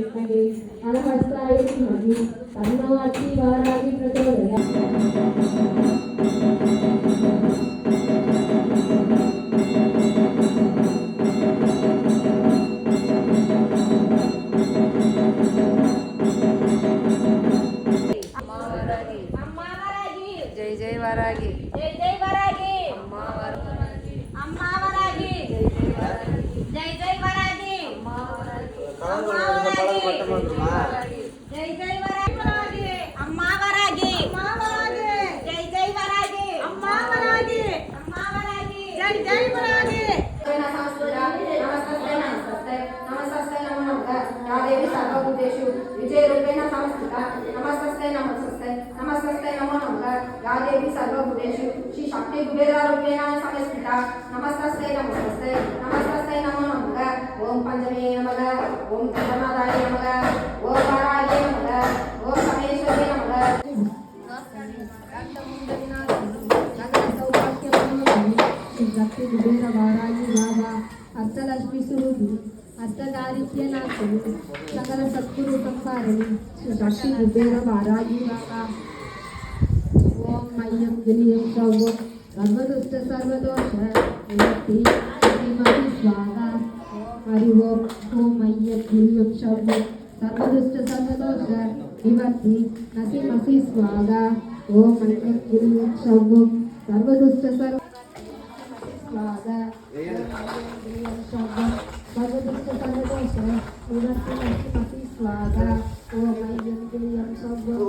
विद्महे अनहस्ताय धीमहि तन्नो अत्तिवाराहि प्रचोदयात्। जय जय वारागी, जय जय वारागी, अम्मा वारागी, अम्मा वारागी, जय जय वारागी, अम्मा वारागी, जय जय वारागी, अम्मा वारागी, जय जय वारागी, अम्मा वारागी, जय जय वारागी। नमस्ते नमो नमः या देवी सर्वभूतेषु विजयरूपेण संस्थिता नमस्ते नमो नमः या देवी सर्वभूतेषु श्री शक्ति कुबेररूपेण संस्थिता नमस्ते नमो नमः ओम पंचमे नमः ओम त्रिगुणाय नमः ओम वाराय नमः ओम समेश्वरे नमः। शक्ति कुबेर वाराही बाबा अष्टलक्ष्मी स्वरूपी अष्टदारिद्र्य नाशिनी सकल सद्गुरु संहारिणी शक्ति कुबेर वाराही बाबा ओम मह्यम गिलियम सर्वं सर्वदुष्ट सर्वदोष निवृत्ति श्रीमती स्वाहा हरि ओम मह्यम गिलियम सर्वं सर्वदुष्ट सर्वदोष निवृत्ति नसिमसि स्वाहा ओम मह्यम गिलियम सर्वं सर्वदुष्ट सर्व स्वाहा सर्वदुष्ट सर्वदोष निवृत्ति नसिमसि स्वाहा ओम मह्यम गिलियम सर्वं।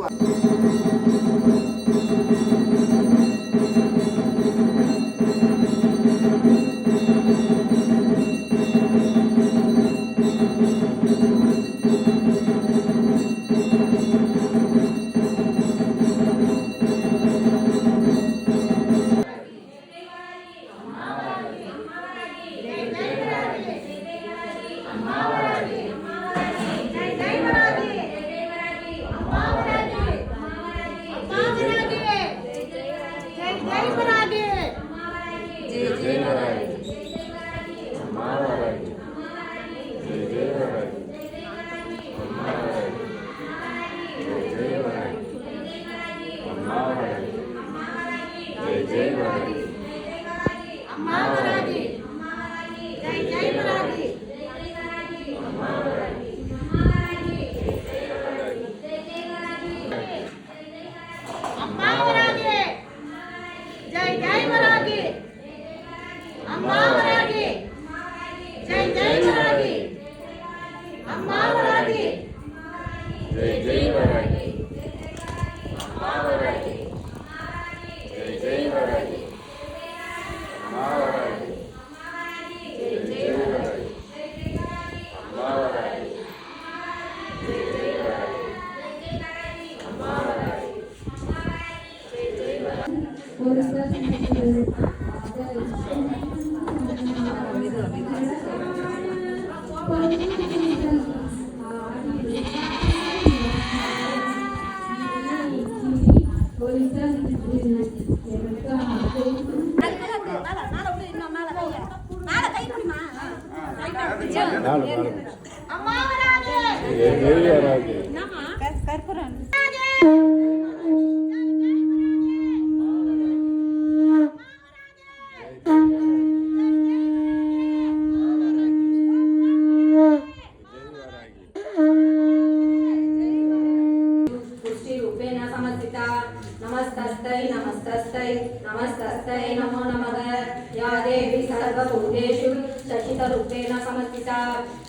नमस्तस्यै नमो नमः या देवी सर्वभूतेषु शशितरूपेण समर्थिता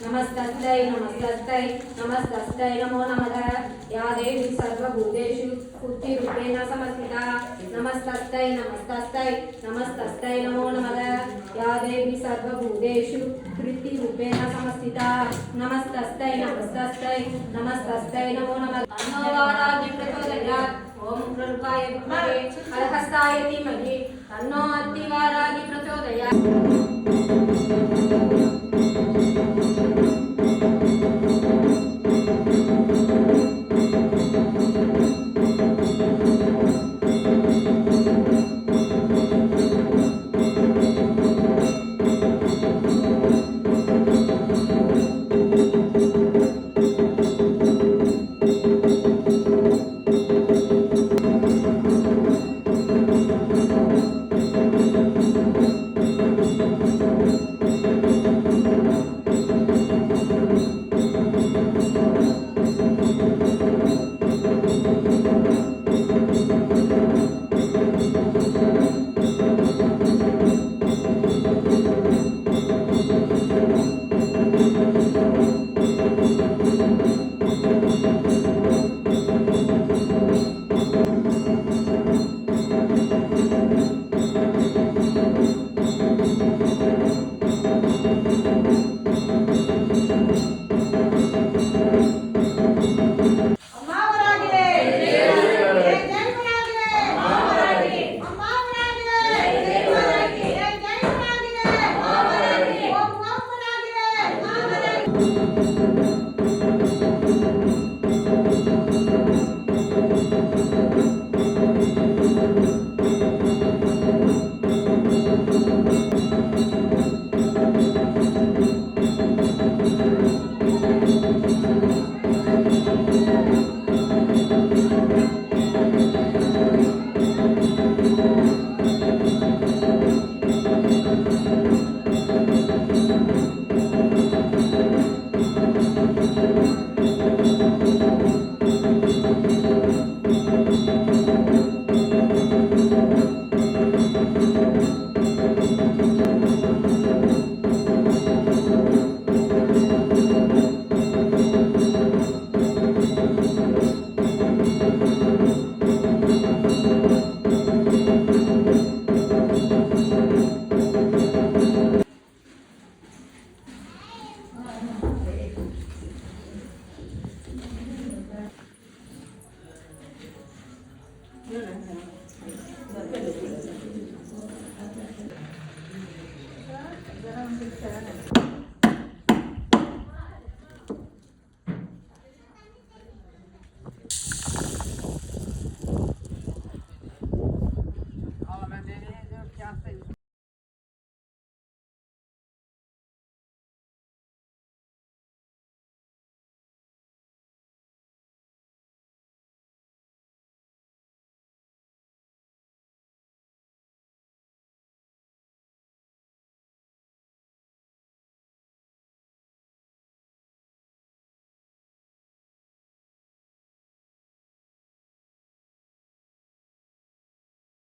नमस्तस्यै नमो नमः या देवी सर्वभूतेषु बुद्धिरूपेण समर्थिता नमस्तस्यै नमो नमः या देवी सर्वभूतेषु कृतिरूपेण समर्थिता नमस्तस्यै नमो नमः तन्नो वाराहि प्रचोदयात् ओम प्ररूपाय विद्महे अलहस्ताय धीमहि तन्नो अत्तिवाराहि प्रचोदयात्।